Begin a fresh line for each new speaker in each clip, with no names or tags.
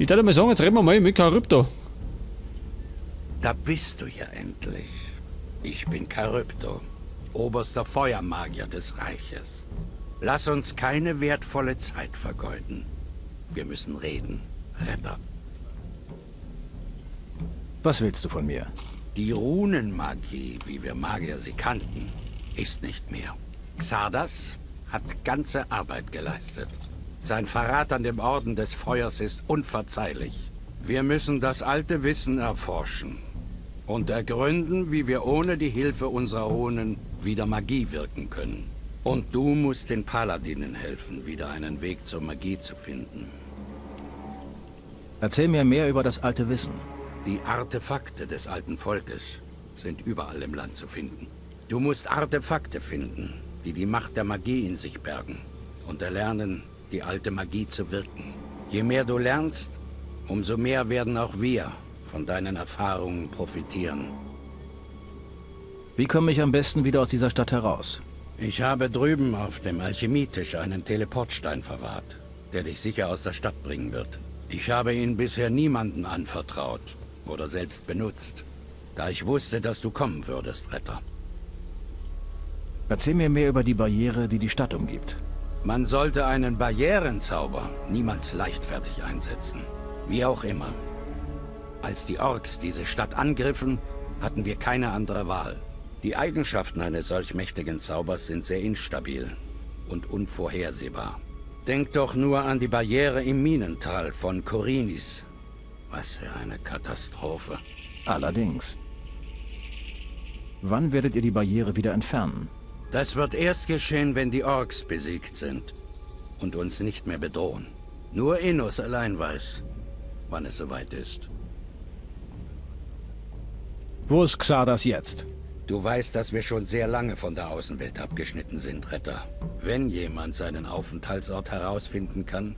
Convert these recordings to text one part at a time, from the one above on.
Ich dachte mal sagen, jetzt reden wir mal mit Charybdo.
Da bist du ja endlich. Ich bin Charybdo, oberster Feuermagier des Reiches. Lass uns keine wertvolle Zeit vergeuden. Wir müssen reden, Retter.
Was willst du von mir?
Die Runenmagie, wie wir Magier sie kannten, ist nicht mehr. Xardas hat ganze Arbeit geleistet. Sein Verrat an dem Orden des Feuers ist unverzeihlich. Wir müssen das alte Wissen erforschen und ergründen, wie wir ohne die Hilfe unserer Runen wieder Magie wirken können. Und du musst den Paladinen helfen, wieder einen Weg zur Magie zu finden.
Erzähl mir mehr über das alte Wissen.
Die Artefakte des alten Volkes sind überall im Land zu finden. Du musst Artefakte finden, die die Macht der Magie in sich bergen und erlernen, die alte Magie zu wirken. Je mehr du lernst, umso mehr werden auch wir von deinen Erfahrungen profitieren.
Wie komme ich am besten wieder aus dieser Stadt heraus?
Ich habe drüben auf dem Alchemietisch einen Teleportstein verwahrt, der dich sicher aus der Stadt bringen wird. Ich habe ihn bisher niemandem anvertraut oder selbst benutzt, da ich wusste, dass du kommen würdest, Retter.
Erzähl mir mehr über die Barriere, die die Stadt umgibt.
Man sollte einen Barrierenzauber niemals leichtfertig einsetzen. Wie auch immer. Als die Orks diese Stadt angriffen, hatten wir keine andere Wahl. Die Eigenschaften eines solch mächtigen Zaubers sind sehr instabil und unvorhersehbar. Denk doch nur an die Barriere im Minental von Korinis. Was für eine Katastrophe.
Allerdings. Wann werdet ihr die Barriere wieder entfernen?
Das wird erst geschehen, wenn die Orks besiegt sind und uns nicht mehr bedrohen. Nur Enos allein weiß, wann es soweit ist.
Wo ist Xardas jetzt?
Du weißt, dass wir schon sehr lange von der Außenwelt abgeschnitten sind, Retter. Wenn jemand seinen Aufenthaltsort herausfinden kann,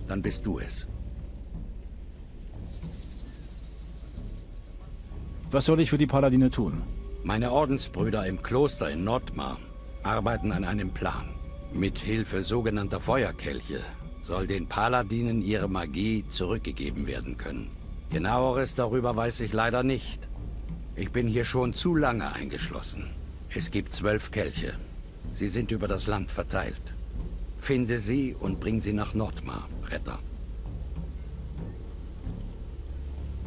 dann bist du es.
Was soll ich für die Paladine tun?
Meine Ordensbrüder im Kloster in Nordmar arbeiten an einem Plan. Mit Hilfe sogenannter Feuerkelche soll den Paladinen ihre Magie zurückgegeben werden können. Genaueres darüber weiß ich leider nicht. Ich bin hier schon zu lange eingeschlossen. Es gibt 12 Kelche. Sie sind über das Land verteilt. Finde sie und bring sie nach Nordmar, Retter.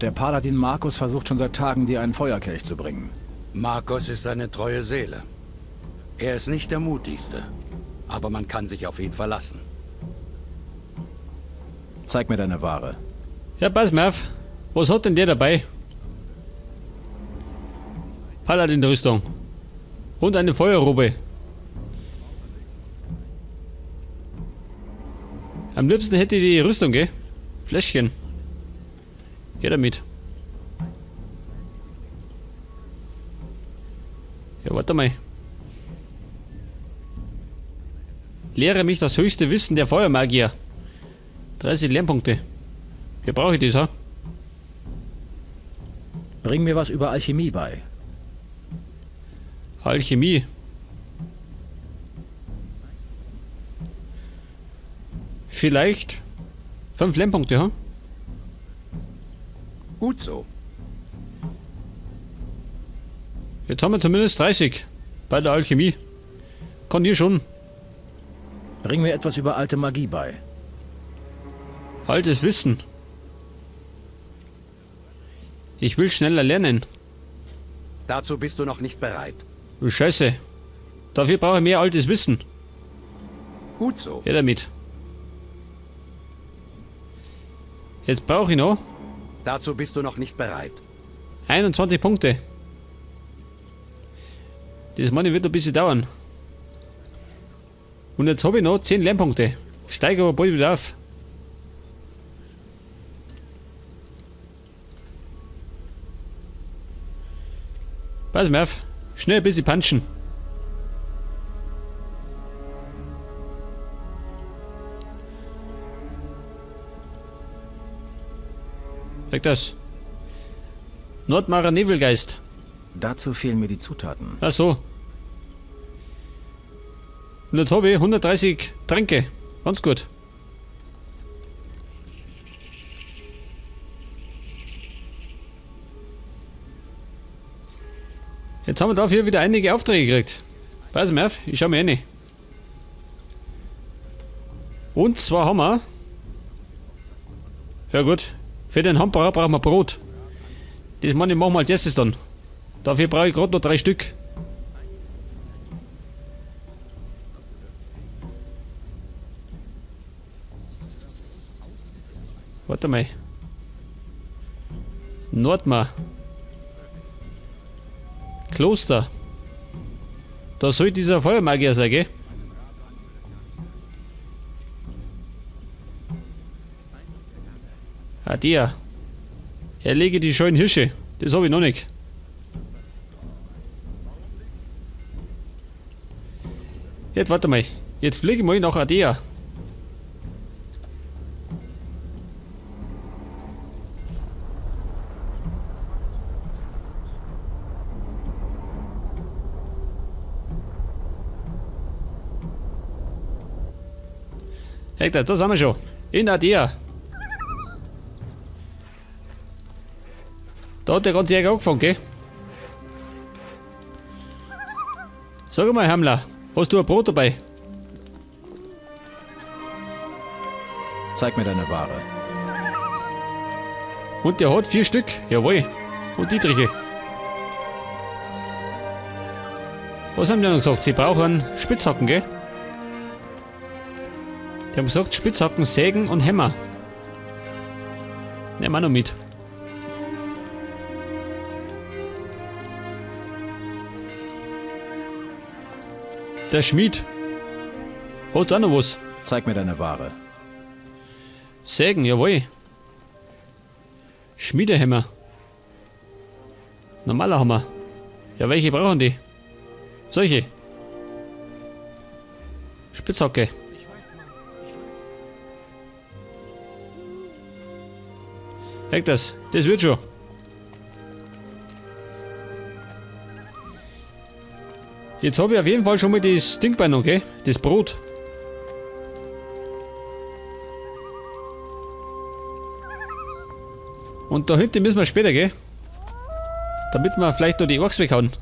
Der Paladin Markus versucht schon seit Tagen, dir einen Feuerkelch zu bringen.
Markus ist eine treue Seele. Er ist nicht der mutigste, aber man kann sich auf ihn verlassen.
Zeig mir deine Ware.
Ja, pass mal auf. Was hat denn der dabei? Paladin-Rüstung. Und eine Feuerrobe. Am liebsten hätte ich die Rüstung, gell? Fläschchen. Her damit. Ja, warte mal. Lehre mich das höchste Wissen der Feuermagier. 30 Lernpunkte. Wie brauche ich das, ha?
Bring mir was über Alchemie bei.
Alchemie. Vielleicht 5 Lernpunkte, ha?
Gut so.
Jetzt haben wir zumindest 30 bei der Alchemie. Kann hier schon.
Bring mir etwas über alte Magie bei.
Altes Wissen. Ich will schneller lernen.
Dazu bist du noch nicht bereit.
Du Scheiße. Dafür brauche ich mehr altes Wissen.
Gut so.
Her damit. Jetzt brauche ich noch
Dazu bist du noch nicht bereit.
21 Punkte. Das meine wird ein bisschen dauern. Und jetzt habe ich noch 10 Lernpunkte. Steige aber bald wieder auf. Pass mal auf. Schnell ein bisschen punchen. Sag das. Nordmarer Nebelgeist.
Dazu fehlen mir die Zutaten.
Ach so. Und jetzt habe ich 130 Tränke. Ganz gut. Jetzt haben wir dafür wieder einige Aufträge gekriegt. Pass mal auf, ich schau mir rein. Und zwar haben wir... Ja gut, für den Hamburger brauchen wir Brot. Das machen wir als erstes dann. Dafür brauche ich gerade noch 3 Stück. Warte mal. Nordmar. Kloster. Da soll dieser Feuermagier sein, gell? Adia. Erlege die scheuen Hirsche. Das habe ich noch nicht. Jetzt warte mal. Jetzt fliege ich mal nach Adea. Hector, da sind wir schon. In Adea. Da hat der ganze Jäger angefangen, gell? Sag mal, Hamler, hast du ein Brot dabei?
Zeig mir deine Ware.
Und der hat 4 Stück, jawohl. Und Dietriche. Was haben die noch gesagt? Sie brauchen Spitzhacken, gell? Die haben gesagt, Spitzhacken, Sägen und Hämmer. Nehmen wir noch mit. Der Schmied. Hast du auch noch was?
Zeig mir deine Ware.
Sägen, jawohl. Schmiedehämmer. Normaler Hammer. Ja, welche brauchen die? Solche. Spitzhacke. Weg das wird schon. Jetzt habe ich auf jeden Fall schon mal das Ding bei noch, gell? Das Brot. Und da hinten müssen wir später, gell? Damit wir vielleicht noch die Orks weghauen.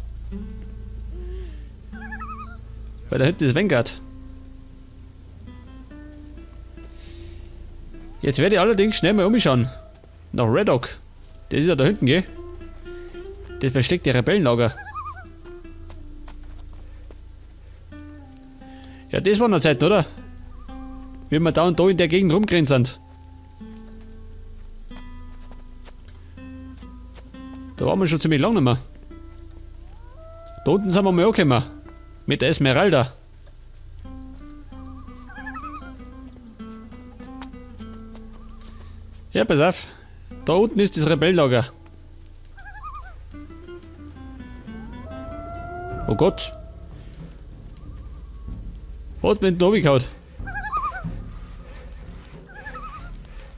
Weil da hinten ist Vanguard. Jetzt werde ich allerdings schnell mal umschauen. Nach Red Oak. Das ist ja da hinten, gell? Das versteckt die Rebellenlager. Ja, das war noch Zeit, oder? Wie wir da und da in der Gegend rumgerannt sind. Da waren wir schon ziemlich lang nicht mehr. Da unten sind wir mal angekommen. Mit der Esmeralda. Ja, pass auf. Da unten ist das Rebellenlager. Oh Gott. Hat mir den da gehauen.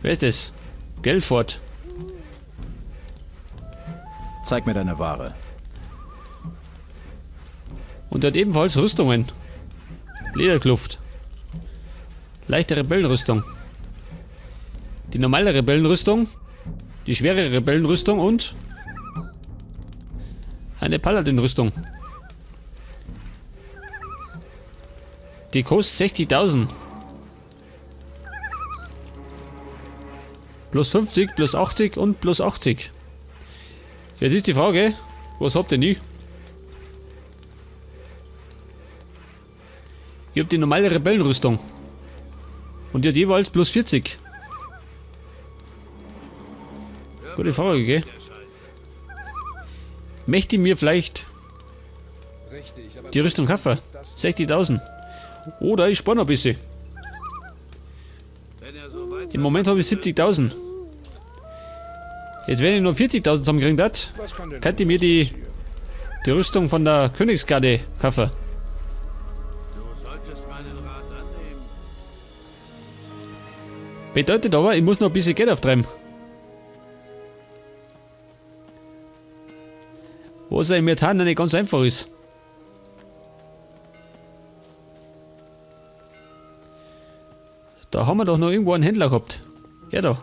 Wer ist das? Gelford.
Zeig mir deine Ware.
Und er hat ebenfalls Rüstungen. Lederkluft. Leichte Rebellenrüstung. Die normale Rebellenrüstung. Die schwere Rebellenrüstung und eine Paladin-Rüstung. Die kostet 60.000. Plus 50, plus 80 und plus 80. Jetzt ist die Frage, was habt ihr nie? Ich hab die normale Rebellenrüstung. Und die hat jeweils plus 40. Gute Frage, gell? Möchte ich mir vielleicht die Rüstung kaufen? 60.000. Oder ich spare noch ein bisschen. Im Moment habe ich 70.000. Jetzt, wenn ich nur 40.000 zusammengekriegt hat, könnte ich mir die Rüstung von der Königsgarde kaufen. Bedeutet aber, ich muss noch ein bisschen Geld auftreiben. Was ja im Methan nicht ganz einfach ist. Da haben wir doch noch irgendwo einen Händler gehabt. Ja, da.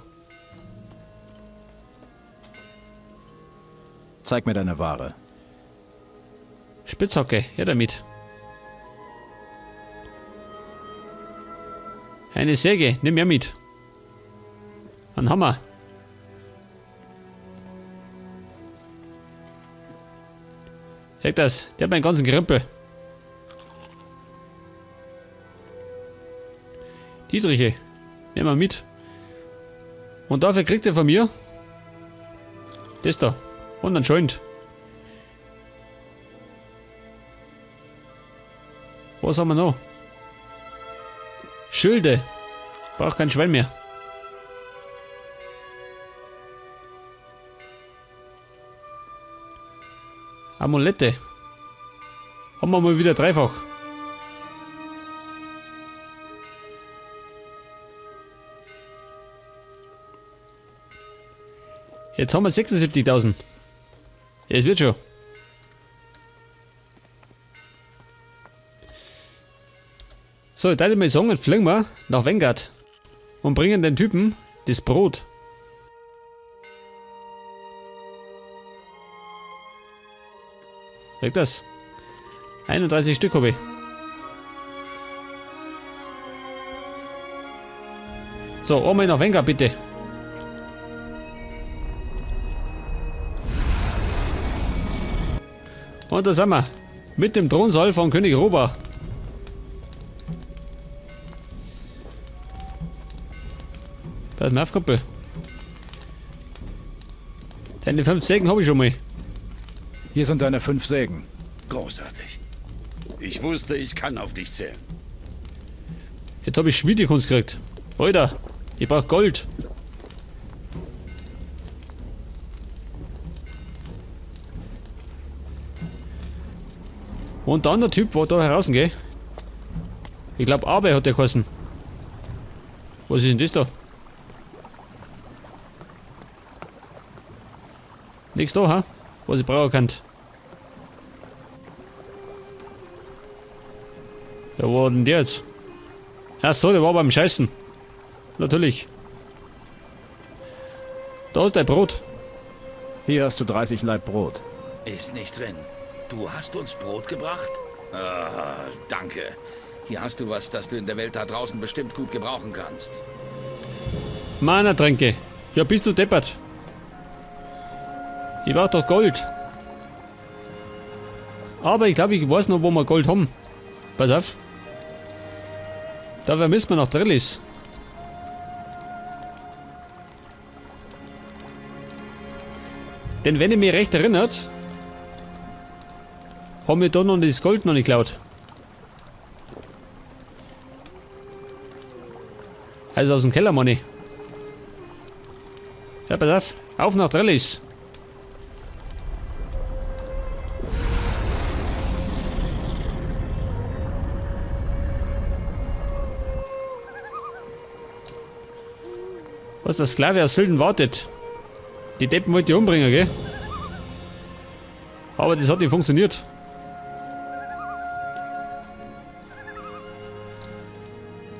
Zeig mir deine Ware.
Spitzhacke, her damit. Eine Säge, nimm her mit. Ein Hammer. Check das, der hat meinen ganzen Krempel. Dietriche, nehmen wir mit. Und dafür kriegt er von mir das da. Und ein Joint. Was haben wir noch? Schilde. Braucht kein Schwein mehr. Amulette. Haben wir mal wieder dreifach. Jetzt haben wir 76.000. Es wird schon. So, ich würde mal sagen, jetzt fliegen wir nach Vanguard und bringen den Typen das Brot. Weg das. 31 Stück habe ich. So, einmal nach Vanguard bitte. Und da sind wir. Mit dem Thronsaal von König Roba. Pass mal auf, Kumpel. Deine 5 Sägen habe ich schon mal.
Hier sind deine 5 Sägen.
Großartig. Ich wusste, ich kann auf dich zählen.
Jetzt habe ich Schmiedekunst gekriegt. Alter, ich brauche Gold. Und der andere Typ war da heraus, gell? Ich glaube, Arbeit hat der geheißen. Was ist denn das da? Nichts da, ha? Was ich brauchen kann. Ja, wo war denn der jetzt? Ach so, der war beim Scheißen. Natürlich. Da ist dein Brot.
Hier hast du 30 Laib Brot.
Ist nicht drin. Du hast uns Brot gebracht? Ah, danke. Hier hast du was, das du in der Welt da draußen bestimmt gut gebrauchen kannst.
Mana-Tränke. Ja, bist du deppert. Ich brauch doch Gold. Aber ich glaube, ich weiß noch, wo wir Gold haben. Pass auf. Dafür müssen wir nach Trellis. Denn wenn ihr mich recht erinnert, haben wir da noch das Gold noch nicht geklaut. Also aus dem Keller, Manni. Ja, pass auf nach Trellis. Was der Sklave aus Sylden wartet. Die Deppen wollte ich umbringen, gell? Aber das hat nicht funktioniert.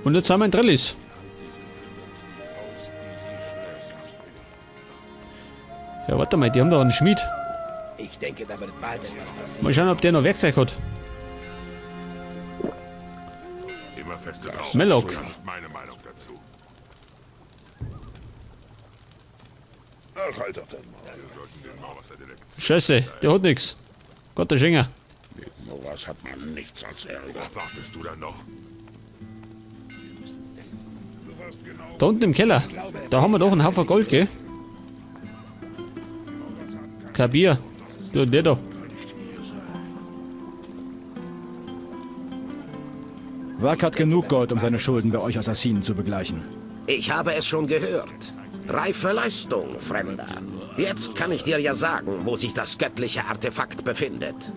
Und jetzt sind wir in Trellis. Ja, warte mal, die haben da einen Schmied.
Ich denke, da wird bald etwas passieren.
Mal schauen, ob der noch Werkzeug hat.
Immer feste drauf.
Mellock.
Das ist meine Meinung dazu. Ach, halt doch dann mal. Wir sollten den Mauersadellekt.
Scheiße, der hat nix. Gott, der Schenker.
Mit sowas hat man nichts als Ärger. Was wartest du dann noch?
Da unten im Keller. Da haben wir doch einen Haufen Gold, gell? Kein Bier. Du, der da.
Wack hat genug Gold, um seine Schulden bei euch Assassinen zu begleichen.
Ich habe es schon gehört. Reife Leistung, Fremder. Jetzt kann ich dir ja sagen, wo sich das göttliche Artefakt befindet.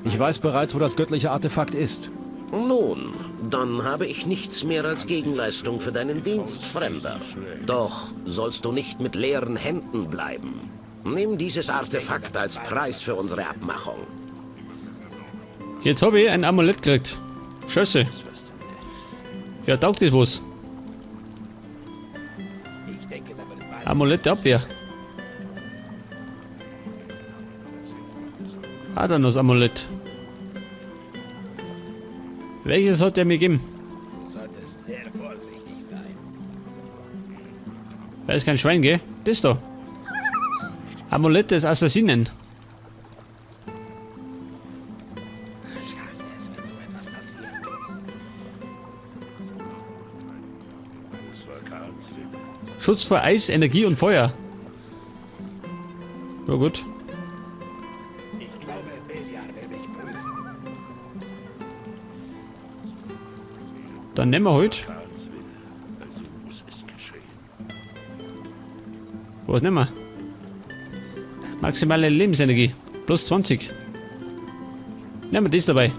Ich weiß bereits, wo das göttliche Artefakt ist.
Nun, dann habe ich nichts mehr als Gegenleistung für deinen Dienst, Fremder. Doch sollst du nicht mit leeren Händen bleiben. Nimm dieses Artefakt als Preis für unsere Abmachung.
Jetzt habe ich ein Amulett gekriegt. Scheiße. Ja, taugt das was? Amulett der Abwehr. Hat er noch das Amulett? Welches hat er mir gegeben?
Solltest sehr vorsichtig sein.
Da ist kein Schwein, gell? Das da. Amulett des Assassinen.
Ich hasse es, wenn so etwas passiert.
Es war Karls Wille.
Schutz vor Eis, Energie und Feuer. Ja gut.
Ich glaube, Beliar will mich prüfen.
Dann nehmen wir heute.
Karls Wille. Also muss es geschehen.
Was nehmen wir? Maximale Lebensenergie. Plus 20. Nehmen wir das dabei.